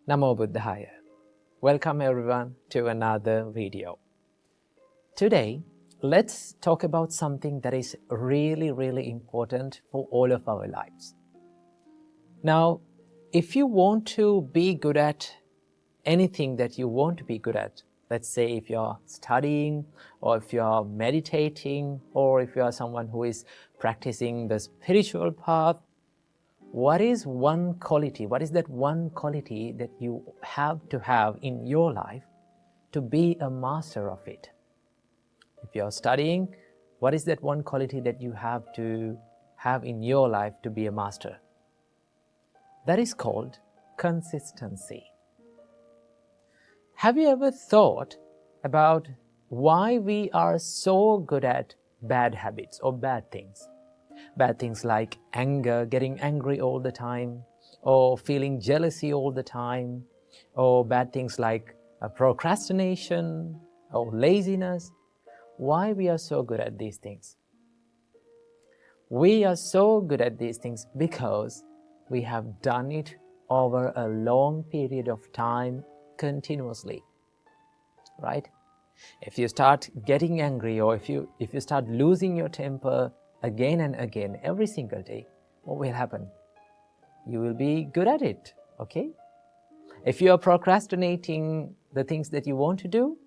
Namo Buddhaya. Welcome everyone to another video. Today, let's talk about something that is really important for all of our lives. Now, if you want to be good at anything that you want to be good at, let's say if you're studying or if you're meditating or if you are someone who is practicing the spiritual path, what is that one quality that you have to have in your life to be a master of it? If you're studying, what is that one quality that you have to have in your life to be a master? That is called consistency. Have you ever thought about why we are so good at bad habits or bad things? Bad things like anger, getting angry all the time, or feeling jealousy all the time, or bad things like procrastination or laziness. Why we are so good at these things? We are so good at these things because we have done it over a long period of time continuously, right? If you start getting angry or if you start losing your temper again and again every single day, what will happen? You will be good at it, okay? If you are procrastinating the things that you want to do,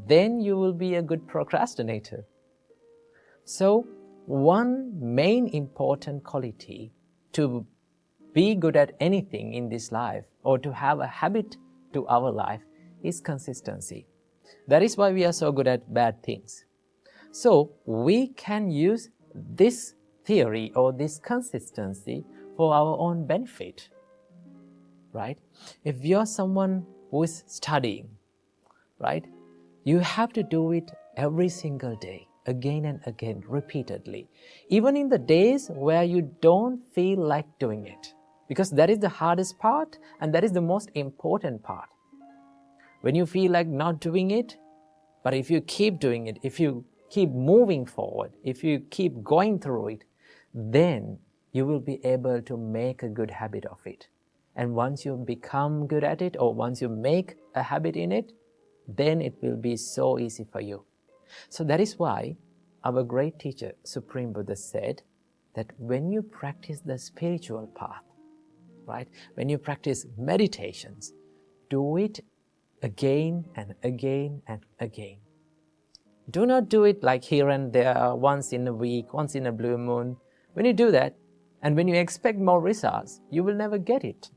then you will be a good procrastinator. So, one main important quality to be good at anything in this life or to have a habit to our life is consistency. That is why we are so good at bad things. So, we can use this theory or this consistency for our own benefit, right? If you're someone who is studying, right, you have to do it every single day, again and again, repeatedly, even in the days where you don't feel like doing it, because that is the hardest part and that is the most important part. When you feel like not doing it, but if you keep doing it, if you keep moving forward, if you keep going through it, then you will be able to make a good habit of it. And once you become good at it, or once you make a habit in it, then it will be so easy for you. So that is why our great teacher, Supreme Buddha, said that when you practice the spiritual path, right, when you practice meditations, do it again and again and again. Do not do it like here and there, once in a week, once in a blue moon. When you do that, and when you expect more results, you will never get it.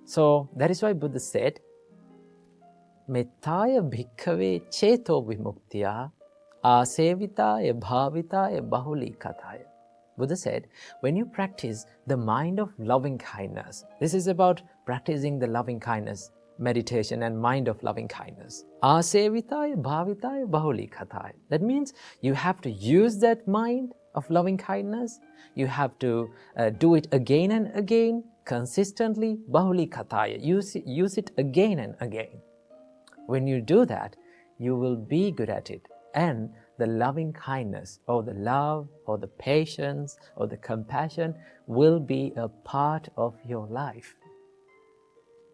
So that is why Buddha said, Mettaya bhikkhave cheto vimuktiya asevitaya bhavitaya bahuli kataya. Buddha said, when you practice the mind of loving kindness, this is about practicing the loving kindness, meditation and mind of loving kindness. Asevitaya bhavitaya bahuli kataya. That means you have to use that mind of loving kindness. You have to do it again and again, consistently, bahuli kataya. Use it again and again. When you do that, you will be good at it. And the loving kindness or the love or the patience or the compassion will be a part of your life.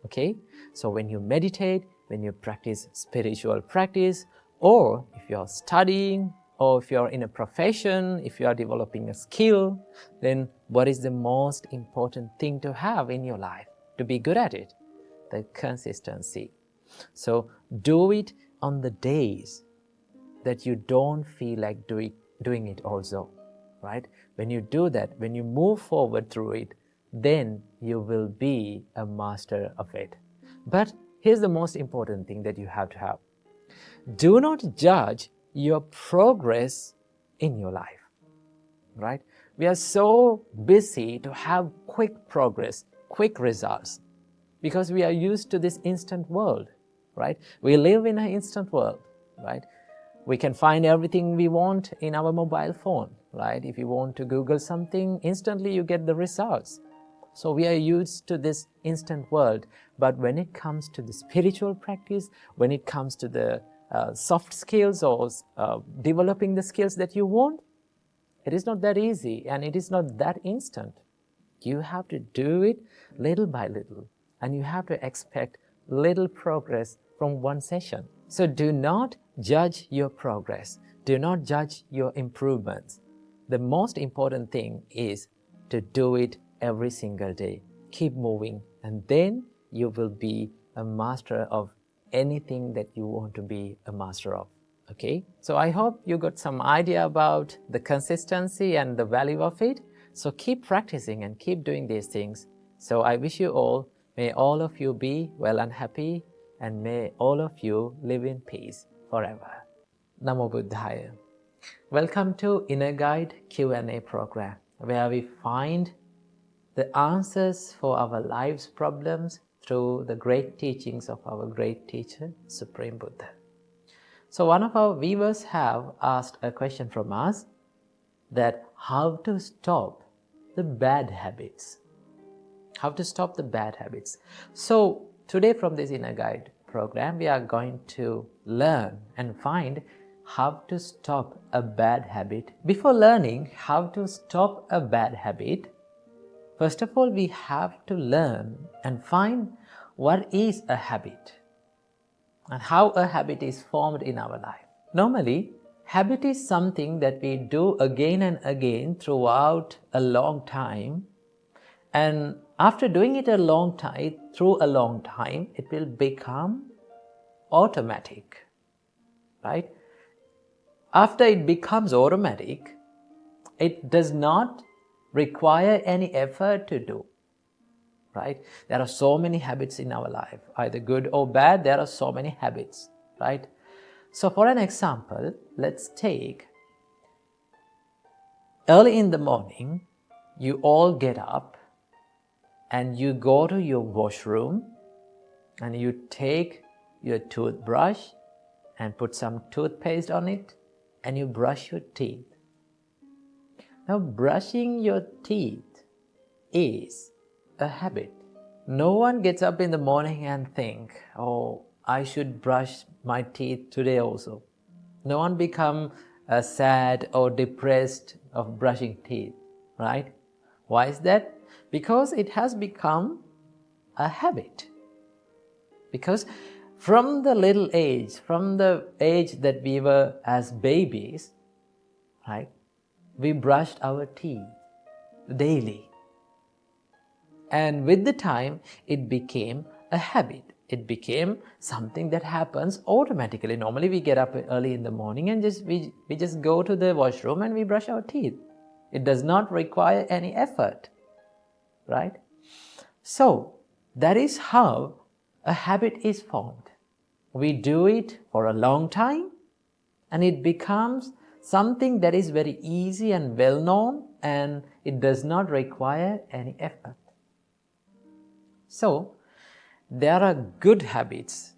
Okay? So when you meditate, when you practice spiritual practice, or if you're studying, or if you're in a profession, if you are developing a skill, then what is the most important thing to have in your life to be good at it? The consistency. So do it on the days that you don't feel like doing it also, right? When you do that, when you move forward through it, then you will be a master of it. But here's the most important thing that you have to have. Do not judge your progress in your life, right? We are so busy to have quick progress, quick results, because we are used to this instant world, right? We live in an instant world, right? We can find everything we want in our mobile phone, right? If you want to Google something, instantly you get the results. So we are used to this instant world. But when it comes to the spiritual practice, when it comes to the soft skills or developing the skills that you want, it is not that easy and it is not that instant. You have to do it little by little. and you have to expect little progress from one session. So do not judge your progress. Do not judge your improvements. The most important thing is to do it every single day. Keep moving, and then you will be a master of anything that you want to be a master of. Okay? So I hope you got some idea about the consistency and the value of it. So keep practicing and keep doing these things. So I wish you all, may all of you be well and happy, and may all of you live in peace forever. Namo Buddhaya. Welcome to Inner Guide Q&A program, where we find the answers for our life's problems through the great teachings of our great teacher, Supreme Buddha. So one of our viewers have asked a question from us, that how to stop the bad habits. How to stop the bad habits. So today from this Inner Guide program, we are going to learn and find how to stop a bad habit. Before learning how to stop a bad habit, first of all, we have to learn and find what is a habit and how a habit is formed in our life. Normally, habit is something that we do again and again throughout a long time, and after doing it through a long time, it will become automatic, right? After it becomes automatic, it does not require any effort to do, right? There are so many habits in our life, either good or bad. There are so many habits, right? So for an example, let's take early in the morning, you all get up and you go to your washroom and you take your toothbrush and put some toothpaste on it and you brush your teeth. Now, brushing your teeth is a habit. No one gets up in the morning and think, oh, I should brush my teeth today also. No one become sad or depressed of brushing teeth, right? Why is that? Because it has become a habit. Because from the little age, from the age that we were as babies, right, we brushed our teeth daily. And with the time, it became a habit. It became something that happens automatically. Normally, we get up early in the morning and we just go to the washroom and we brush our teeth. It does not require any effort, right? So, that is how a habit is formed. We do it for a long time and it becomes something that is very easy and well known, and it does not require any effort. So, there are good habits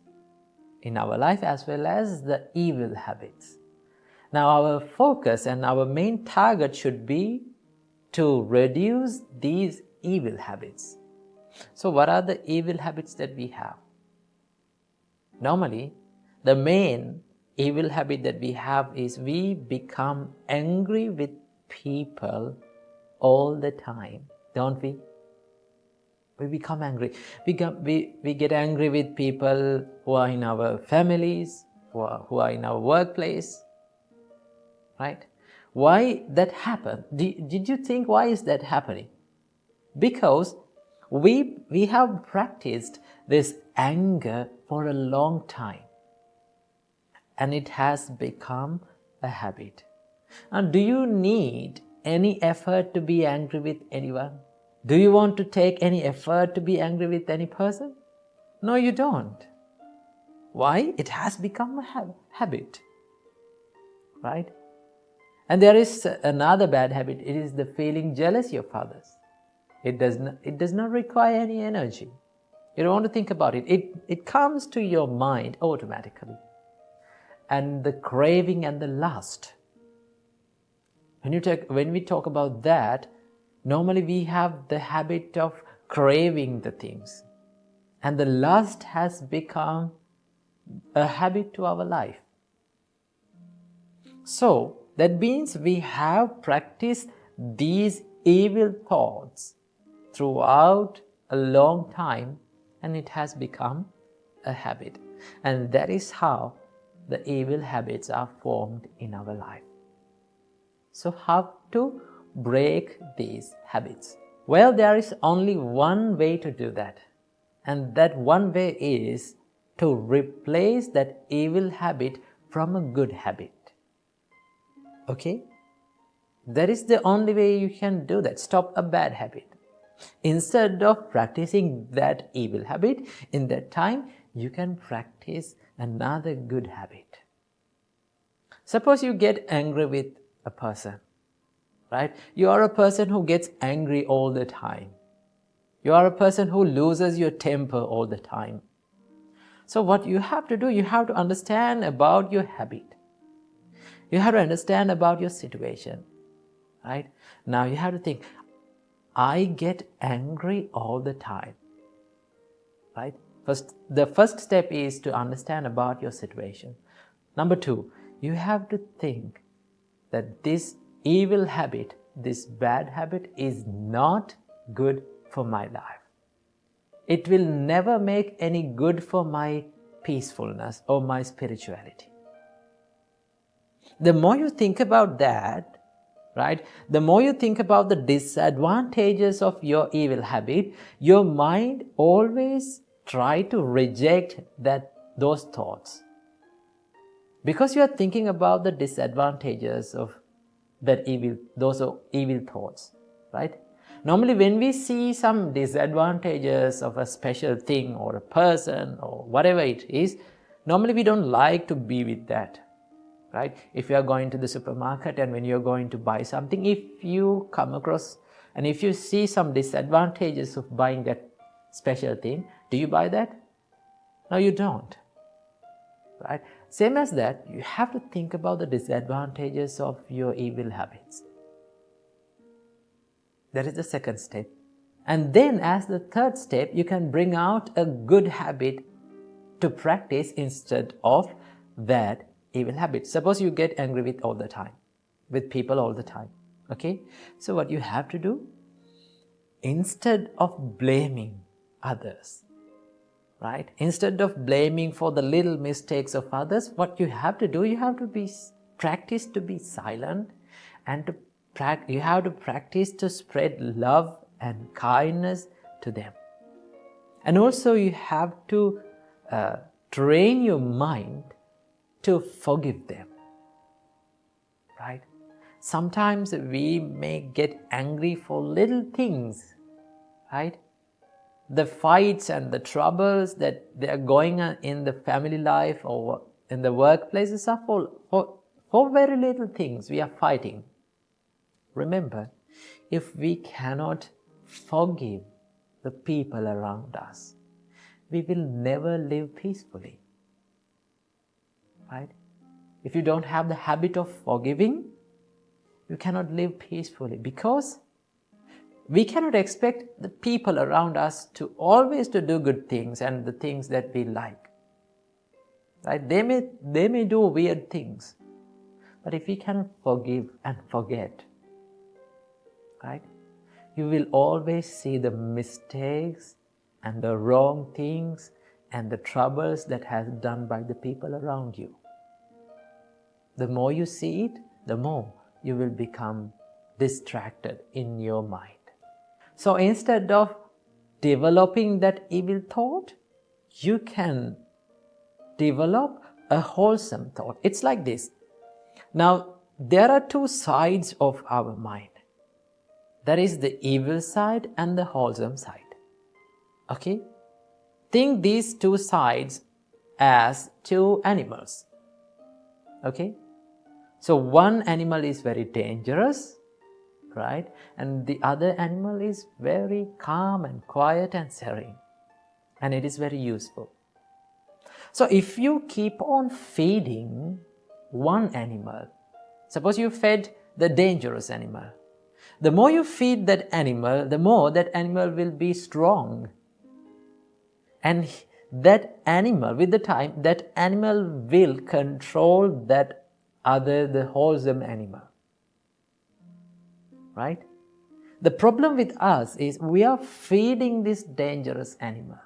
in our life as well as the evil habits. Now, our focus and our main target should be to reduce these evil habits. So, what are the evil habits that we have? Normally, the main evil habit that we have is we become angry with people all the time, don't we? We become angry. We get angry with people who are in our families, who are in our workplace, right? Why that happened? Did you think why is that happening? Because we have practiced this anger for a long time, and it has become a habit. Now, do you need any effort to be angry with anyone? Do you want to take any effort to be angry with any person? No, you don't. Why? It has become a habit, right? And there is another bad habit. It is the feeling jealousy of others. It does not require any energy. You don't want to think about it. It comes to your mind automatically. And the craving and the lust. When we talk about that, normally we have the habit of craving the things. And the lust has become a habit to our life. So, that means we have practiced these evil thoughts throughout a long time, and it has become a habit. And that is how the evil habits are formed in our life. So how to break these habits? Well, there is only one way to do that. And that one way is to replace that evil habit from a good habit. Okay? That is the only way you can do that. Stop a bad habit. Instead of practicing that evil habit, in that time, you can practice another good habit. Suppose you get angry with a person, right? You are a person who gets angry all the time. You are a person who loses your temper all the time. So what you have to do, you have to understand about your habit. You have to understand about your situation, right? Now you have to think, I get angry all the time, right? The first step is to understand about your situation. Number 2, you have to think that this evil habit, this bad habit is not good for my life. It will never make any good for my peacefulness or my spirituality. The more you think about that, right, the more you think about the disadvantages of your evil habit, your mind always try to reject those thoughts. Because you are thinking about the disadvantages of those evil thoughts, right? Normally when we see some disadvantages of a special thing or a person or whatever it is, normally we don't like to be with that, right? If you are going to the supermarket and when you are going to buy something, if you come across and if you see some disadvantages of buying that special thing, do you buy that? No, you don't, right? Same as that, you have to think about the disadvantages of your evil habits. That is the second step. And then as the third step, you can bring out a good habit to practice instead of that evil habit. Suppose you get angry with people all the time. Okay? So what you have to do, instead of blaming others, right? Instead of blaming for the little mistakes of others, what you have to do, you have to practice to be silent, and you have to practice to spread love and kindness to them. And also you have to train your mind to forgive them, right? Sometimes we may get angry for little things, right? The fights and the troubles that they are going on in the family life or in the workplaces are for very little things we are fighting. Remember, if we cannot forgive the people around us, we will never live peacefully, right? If you don't have the habit of forgiving, you cannot live peacefully, because we cannot expect the people around us to always to do good things and the things that we like, right? They may do weird things, but if we cannot forgive and forget, right, you will always see the mistakes and the wrong things and the troubles that has done by the people around you. The more you see it, the more you will become distracted in your mind. So instead of developing that evil thought, you can develop a wholesome thought. It's like this. Now, there are two sides of our mind. That is the evil side and the wholesome side. Okay? Think these two sides as two animals. Okay? So one animal is very dangerous, right? And the other animal is very calm and quiet and serene. And it is very useful. So if you keep on feeding one animal, suppose you fed the dangerous animal, the more you feed that animal, the more that animal will be strong. And that animal, with the time, that animal will control the wholesome animal. Right? The problem with us is we are feeding this dangerous animal.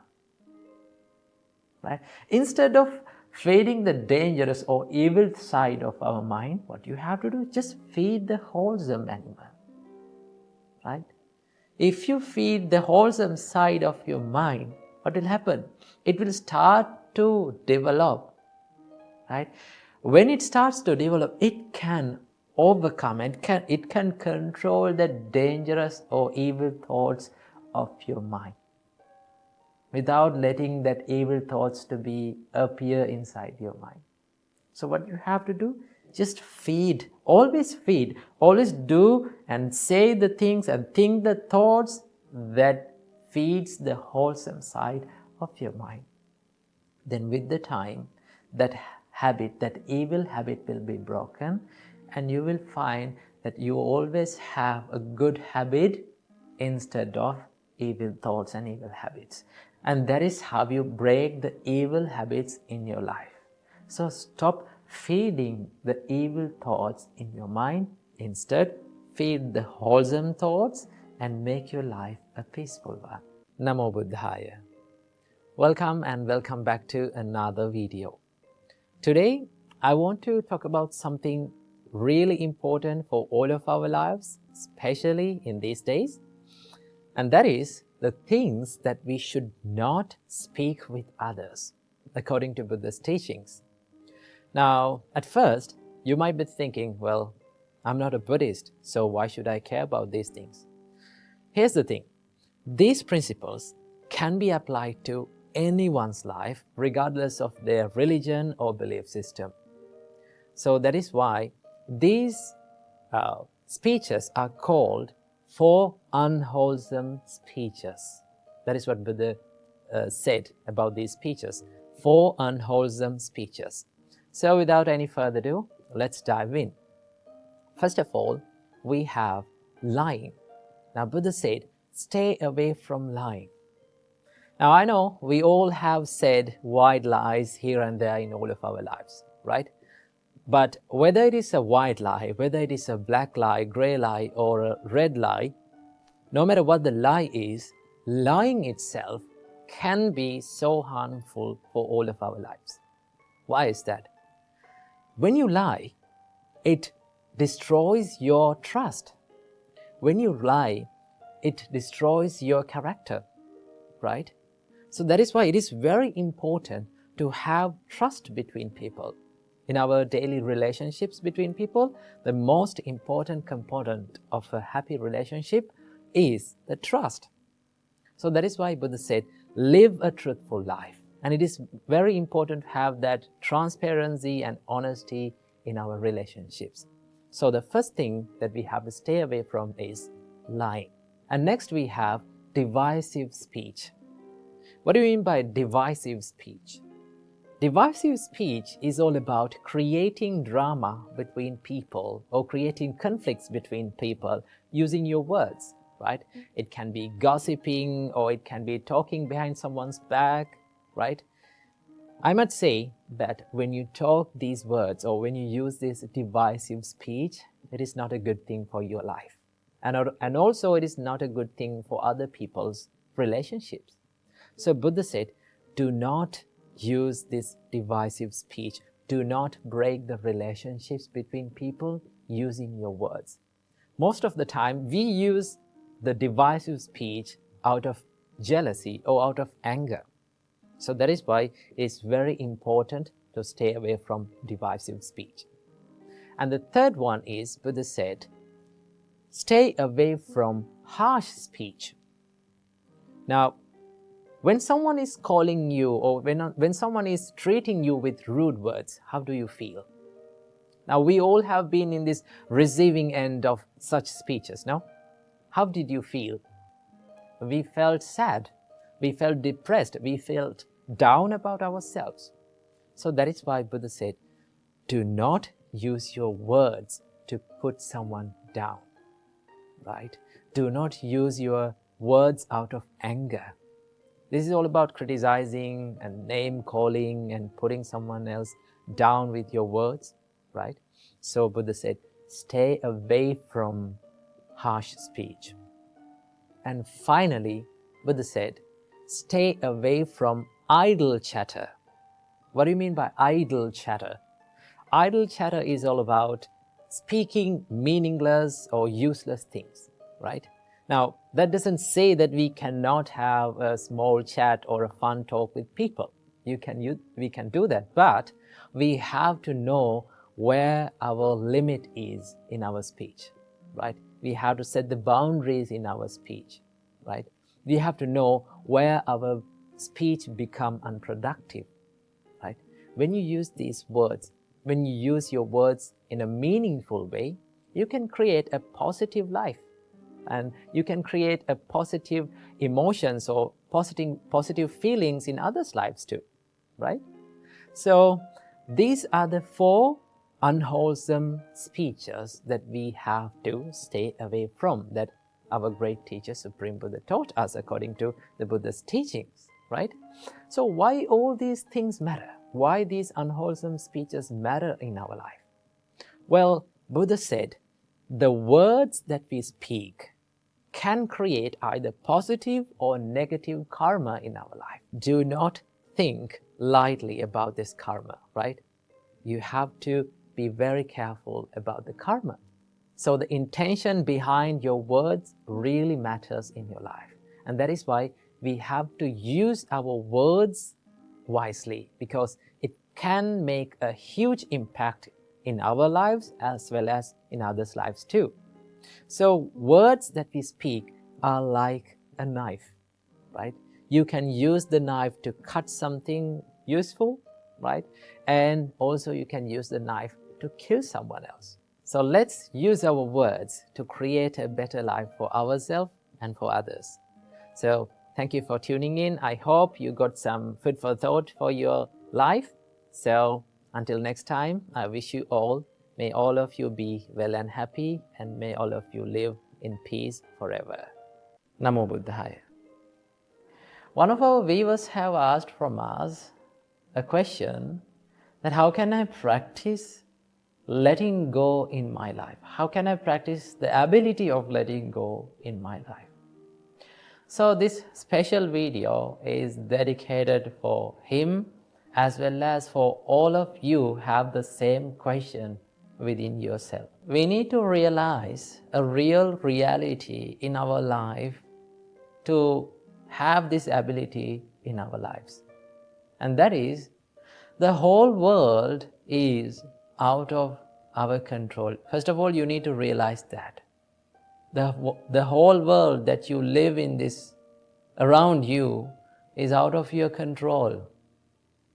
right? Instead of feeding the dangerous or evil side of our mind, what you have to do is just feed the wholesome animal, right? If you feed the wholesome side of your mind, what will happen? It will start to develop, right? When it starts to develop, it can overcome, it can control the dangerous or evil thoughts of your mind without letting that evil thoughts to be appear inside your mind. So what you have to do, just feed, always do and say the things and think the thoughts that feeds the wholesome side of your mind. Then with the time, that habit, that evil habit will be broken, and you will find that you always have a good habit instead of evil thoughts and evil habits. And that is how you break the evil habits in your life. So stop feeding the evil thoughts in your mind. Instead, feed the wholesome thoughts and make your life a peaceful one. Namo Buddhaya. Welcome and welcome back to another video. Today, I want to talk about something really important for all of our lives, especially in these days. And that is the things that we should not speak with others, according to Buddha's teachings. Now, at first, you might be thinking, well, I'm not a Buddhist, so why should I care about these things? Here's the thing. These principles can be applied to anyone's life, regardless of their religion or belief system. So that is why these speeches are called 4 unwholesome speeches. That is what Buddha said about these speeches, 4 unwholesome speeches. So without any further ado, let's dive in. First of all, we have lying. Now Buddha said, stay away from lying. Now I know we all have said white lies here and there in all of our lives, right? But whether it is a white lie, whether it is a black lie, gray lie, or a red lie, no matter what the lie is, lying itself can be so harmful for all of our lives. Why is that? When you lie, it destroys your trust. When you lie, it destroys your character, right? So that is why it is very important to have trust between people. In our daily relationships between people, the most important component of a happy relationship is the trust. So that is why Buddha said, live a truthful life. And it is very important to have that transparency and honesty in our relationships. So the first thing that we have to stay away from is lying. And next we have divisive speech. What do you mean by divisive speech? Divisive speech is all about creating drama between people or creating conflicts between people using your words, right? It can be gossiping or it can be talking behind someone's back, right? I must say that when you talk these words or when you use this divisive speech, it is not a good thing for your life. And also it is not a good thing for other people's relationships. So Buddha said, do not use this divisive speech. Do not break the relationships between people using your words. Most of the time, we use the divisive speech out of jealousy or out of anger. So that is why it's very important to stay away from divisive speech. And the third one is, Buddha said, stay away from harsh speech. Now, when someone is calling you or when someone is treating you with rude words, how do you feel? Now, we all have been in this receiving end of such speeches, no? How did you feel? We felt sad. We felt depressed. We felt down about ourselves. So that is why Buddha said, do not use your words to put someone down, right? Do not use your words out of anger. This is all about criticizing and name calling and putting someone else down with your words, right? So Buddha said, stay away from harsh speech. And finally, Buddha said, stay away from idle chatter. What do you mean by idle chatter? Idle chatter is all about speaking meaningless or useless things, right? Now, that doesn't say that we cannot have a small chat or a fun talk with people. We can do that, but we have to know where our limit is in our speech, right? We have to set the boundaries in our speech, right? We have to know where our speech become unproductive, right? When you use these words, when you use your words in a meaningful way, you can create a positive life, and you can create a positive emotions or positive feelings in others' lives too, right? So these are the 4 unwholesome speeches that we have to stay away from, that our great teacher Supreme Buddha taught us according to the Buddha's teachings, right? So why all these things matter? Why these unwholesome speeches matter in our life? Well, Buddha said, the words that we speak can create either positive or negative karma in our life. Do not think lightly about this karma, right? You have to be very careful about the karma. So the intention behind your words really matters in your life. And that is why we have to use our words wisely, because it can make a huge impact in our lives as well as in others' lives too. So words that we speak are like a knife, right? You can use the knife to cut something useful, right? And also you can use the knife to kill someone else. So let's use our words to create a better life for ourselves and for others. So thank you for tuning in. I hope you got some food for thought for your life. So until next time, I wish you all, may all of you be well and happy, and may all of you live in peace forever. Namo Buddhaya. One of our viewers have asked from us a question that how can I practice letting go in my life? How can I practice the ability of letting go in my life? So this special video is dedicated for him, as well as for all of you have the same question within yourself. We need to realize a real reality in our life to have this ability in our lives. And that is, the whole world is out of our control. First of all, you need to realize that. The whole world that you live in, this around you, is out of your control.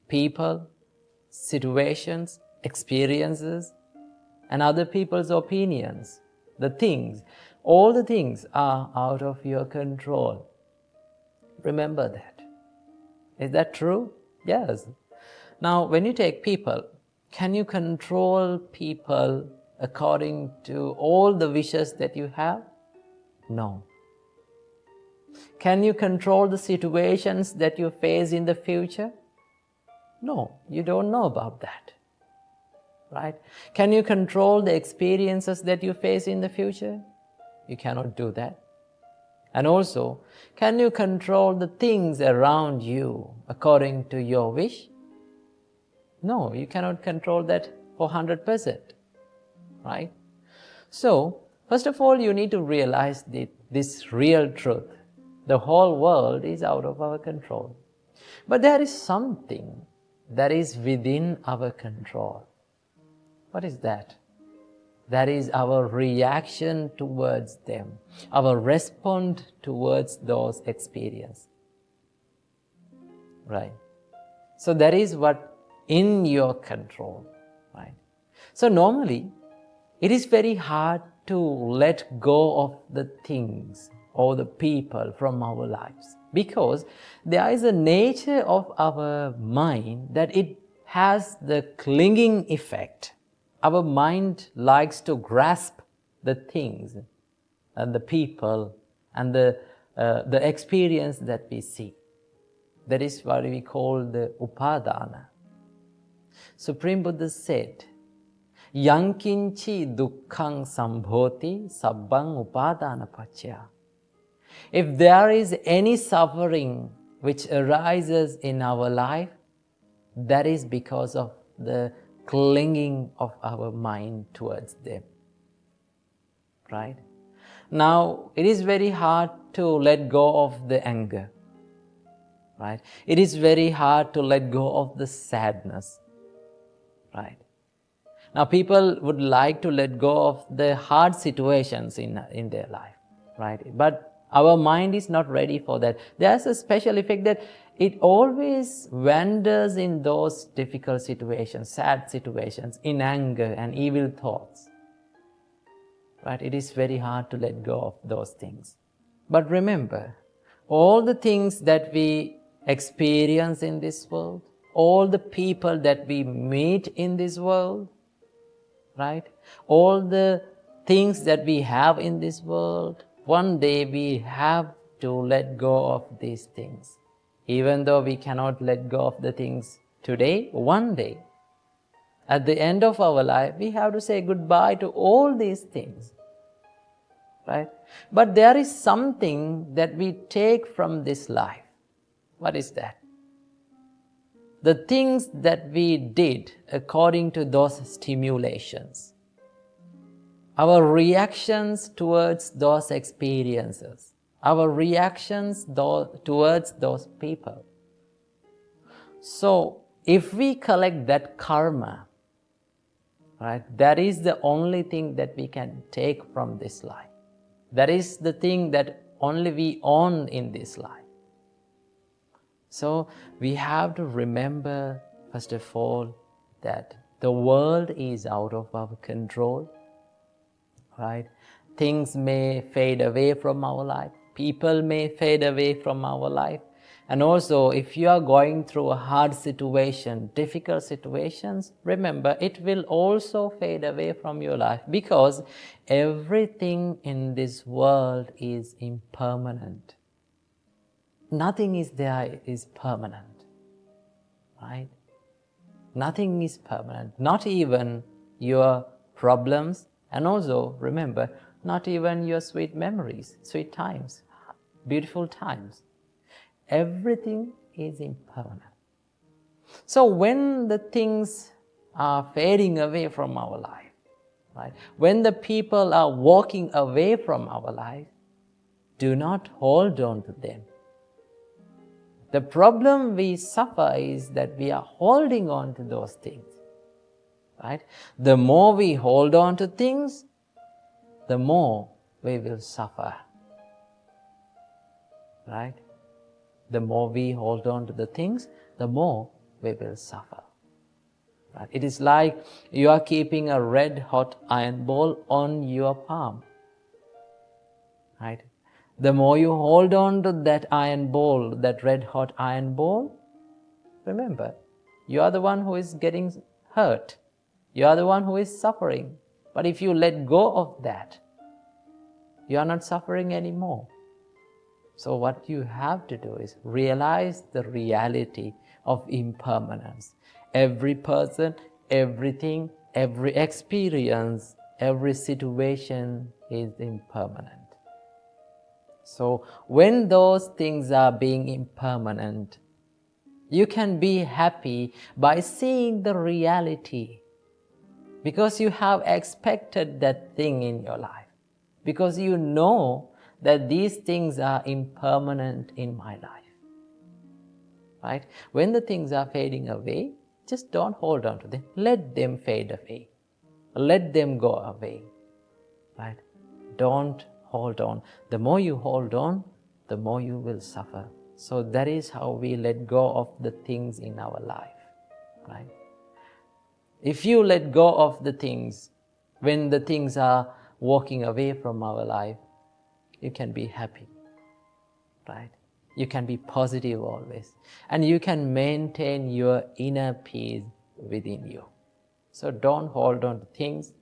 People, situations, experiences, and other people's opinions, the things, all the things are out of your control. Remember that. Is that true? Yes. Now, when you take people, can you control people according to all the wishes that you have? No. Can you control the situations that you face in the future? No, you don't know about that, right? Can you control the experiences that you face in the future? You cannot do that. And also, can you control the things around you according to your wish? No, you cannot control that for 100%, right? So, first of all, you need to realize this real truth. The whole world is out of our control. But there is something that is within our control. What is that? That is our reaction towards them, our response towards those experiences. Right? So that is what in your control, right? So normally, it is very hard to let go of the things or the people from our lives, because there is a nature of our mind that it has the clinging effect. Our mind likes to grasp the things and the people and the experience that we see. That is what we call the upadana. Supreme Buddha said, Yankinchi dukkhang sambhoti sabbang upadana pacchaya. If there is any suffering which arises in our life, that is because of the clinging of our mind towards them. Right? Now, it is very hard to let go of the anger. Right? It is very hard to let go of the sadness. Right? Now, people would like to let go of the hard situations in their life. Right? But our mind is not ready for that. There's a special effect that it always wanders in those difficult situations, sad situations, in anger and evil thoughts. Right? It is very hard to let go of those things. But remember, all the things that we experience in this world, all the people that we meet in this world, right? All the things that we have in this world, one day we have to let go of these things. Even though we cannot let go of the things today, one day, at the end of our life, we have to say goodbye to all these things. Right? But there is something that we take from this life. What is that? The things that we did according to those stimulations. Our reactions towards those experiences. Our reactions towards those people. So, if we collect that karma, right, that is the only thing that we can take from this life. That is the thing that only we own in this life. So we have to remember, first of all, that the world is out of our control, right? Things may fade away from our life. People may fade away from our life. And also, if you are going through a hard situation, difficult situations, remember, it will also fade away from your life, because everything in this world is impermanent. Nothing is there is permanent, right? Nothing is permanent, not even your problems, and also, remember, not even your sweet memories, sweet times, beautiful times. Everything is impermanent. So when the things are fading away from our life, right? When the people are walking away from our life, do not hold on to them. The problem we suffer is that we are holding on to those things, right? The more we hold on to things, the more we will suffer, right? The more we hold on to the things, the more we will suffer. Right? It is like you are keeping a red hot iron ball on your palm. Right? The more you hold on to that iron ball, that red hot iron ball, remember, you are the one who is getting hurt. You are the one who is suffering. But if you let go of that, you are not suffering anymore. So what you have to do is realize the reality of impermanence. Every person, everything, every experience, every situation is impermanent. So when those things are being impermanent, you can be happy by seeing the reality, because you have expected that thing in your life, because you know that these things are impermanent in my life. Right? When the things are fading away, just don't hold on to them. Let them fade away. Let them go away. Right? Don't hold on. The more you hold on, the more you will suffer. So that is how we let go of the things in our life. Right? If you let go of the things, when the things are walking away from our life, you can be happy, right? You can be positive always. And you can maintain your inner peace within you. So don't hold on to things,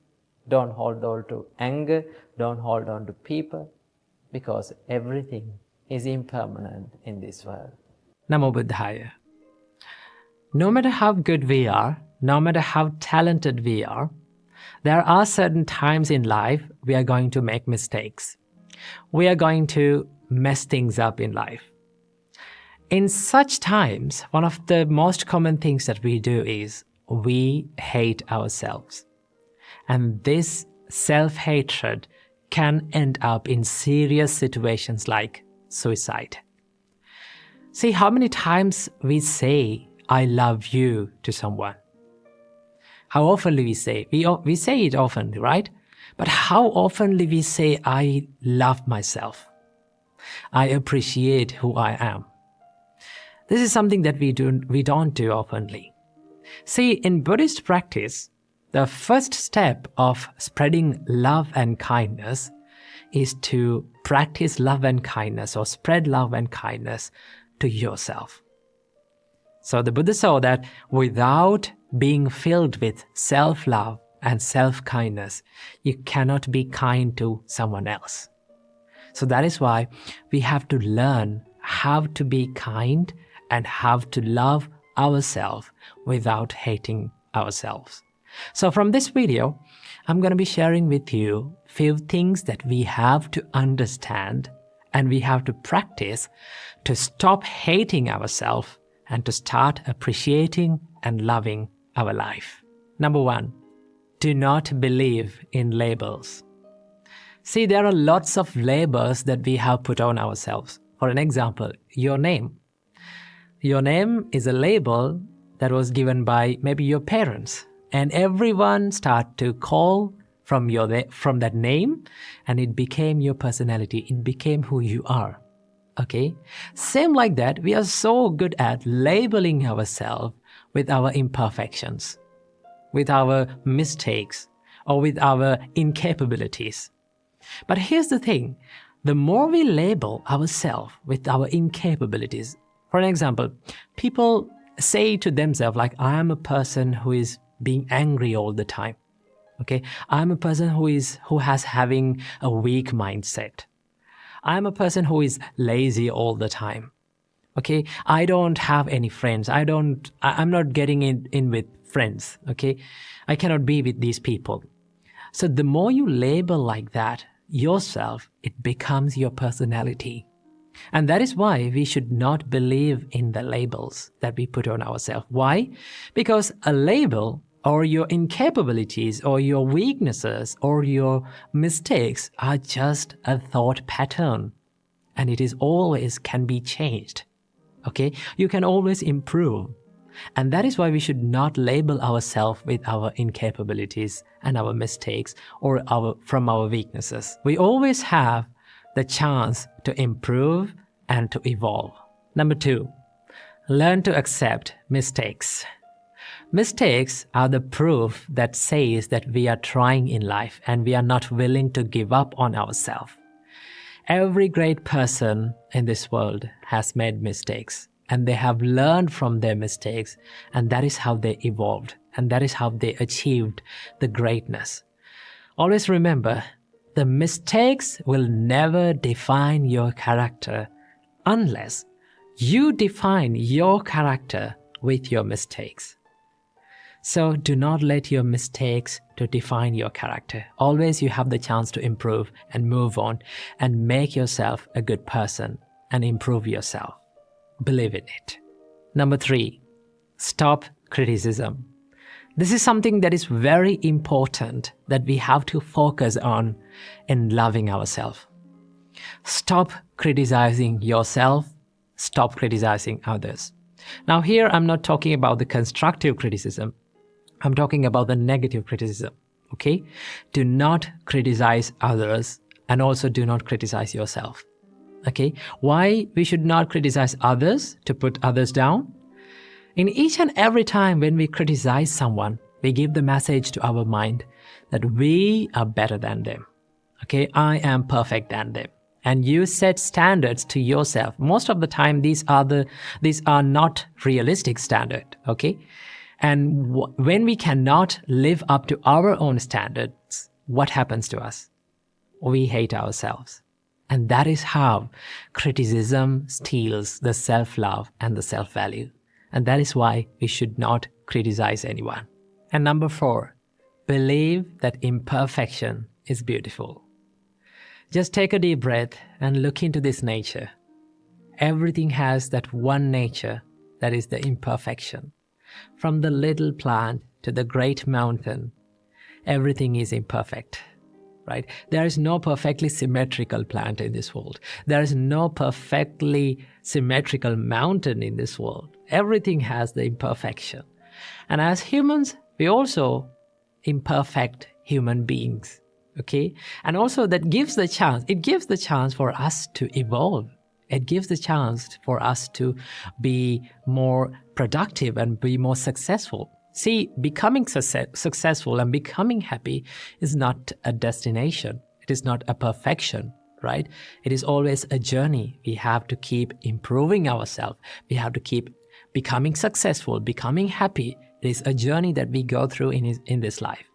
don't hold on to anger, don't hold on to people, because everything is impermanent in this world. Namo Buddhaya. No matter how good we are, no matter how talented we are, there are certain times in life we are going to make mistakes. We are going to mess things up in life. In such times, one of the most common things that we do is we hate ourselves. And this self-hatred can end up in serious situations like suicide. See how many times we say, I love you to someone. How often we say? We say it often, right? But how often we say, I love myself. I appreciate who I am. This is something that we don't do openly. See, in Buddhist practice, the first step of spreading love and kindness is to practice love and kindness or spread love and kindness to yourself. So the Buddha saw that without being filled with self-love and self-kindness, you cannot be kind to someone else. So that is why we have to learn how to be kind and how to love ourselves without hating ourselves. So from this video, I'm going to be sharing with you few things that we have to understand and we have to practice to stop hating ourselves and to start appreciating and loving our life. Number 1, do not believe in labels. See, there are lots of labels that we have put on ourselves. For an example, your name. Your name is a label that was given by maybe your parents, and everyone start to call from that name, and it became your personality. It became who you are. Okay? Same like that, we are so good at labeling ourselves with our imperfections, with our mistakes, or with our incapabilities. But here's the thing, the more we label ourselves with our incapabilities, for an example, people say to themselves like, I am a person who is being angry all the time. Okay, I'm a person who has having a weak mindset. I'm a person who is lazy all the time. Okay, I don't have any friends. I'm not getting in with friends. Okay, I cannot be with these people. So the more you label like that yourself, it becomes your personality. And that is why we should not believe in the labels that we put on ourselves. Why? Because a label or your incapabilities or your weaknesses or your mistakes are just a thought pattern. And it is always can be changed. Okay? You can always improve. And that is why we should not label ourselves with our incapabilities and our mistakes or from our weaknesses. We always have the chance to improve and to evolve. Number 2, learn to accept mistakes. Mistakes are the proof that says that we are trying in life and we are not willing to give up on ourselves. Every great person in this world has made mistakes and they have learned from their mistakes, and that is how they evolved and that is how they achieved the greatness. Always remember, the mistakes will never define your character unless you define your character with your mistakes. So do not let your mistakes to define your character. Always you have the chance to improve and move on and make yourself a good person and improve yourself. Believe in it. Number 3, stop criticism. This is something that is very important that we have to focus on in loving ourselves. Stop criticizing yourself. Stop criticizing others. Now here I'm not talking about the constructive criticism. I'm talking about the negative criticism. Okay? Do not criticize others and also do not criticize yourself. Okay? Why we should not criticize others to put others down? In each and every time when we criticize someone, we give the message to our mind that we are better than them. Okay, I am perfect than them. And you set standards to yourself. Most of the time, these are not realistic standards. Okay, and when we cannot live up to our own standards, what happens to us? We hate ourselves. And that is how criticism steals the self-love and the self-value. And that is why we should not criticize anyone. And number 4, believe that imperfection is beautiful. Just take a deep breath and look into this nature. everything has that one nature, that is the imperfection. From the little plant to the great mountain, everything is imperfect, right? There is no perfectly symmetrical plant in this world. There is no perfectly symmetrical mountain in this world. Everything has the imperfection. And as humans, we also imperfect human beings, okay? And also it gives the chance for us to evolve. It gives the chance for us to be more productive and be more successful. See, becoming successful and becoming happy is not a destination. It is not a perfection, right? It is always a journey. We have to keep improving ourselves. We have to keep becoming successful, becoming happy. It is a journey that we go through in this life.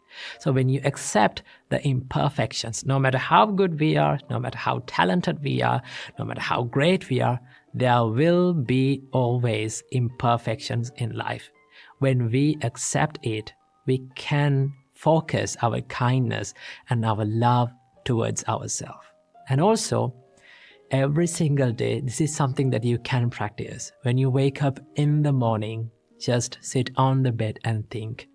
So when you accept the imperfections, no matter how good we are, no matter how talented we are, no matter how great we are, there will be always imperfections in life. When we accept it, we can focus our kindness and our love towards ourselves. And also, every single day, this is something that you can practice. When you wake up in the morning, just sit on the bed and think,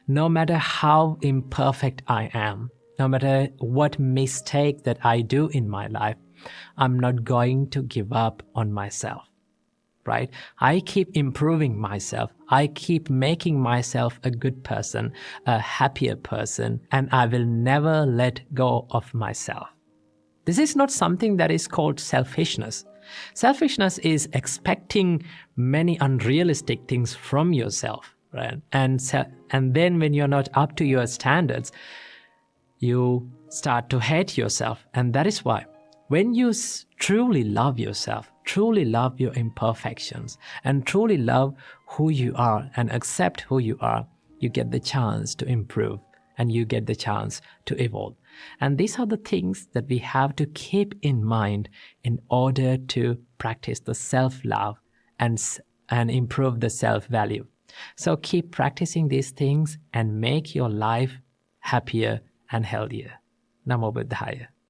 no matter how imperfect I am, no matter what mistake that I do in my life, I'm not going to give up on myself, right? I keep improving myself. I keep making myself a good person, a happier person, and I will never let go of myself. This is not something that is called selfishness. Selfishness is expecting many unrealistic things from yourself, right? And then when you're not up to your standards, you start to hate yourself. And that is why when you truly love yourself, truly love your imperfections, and truly love who you are and accept who you are, you get the chance to improve and you get the chance to evolve. And these are the things that we have to keep in mind in order to practice the self-love and improve the self-value. So keep practicing these things and make your life happier and healthier. Namo Buddhaya.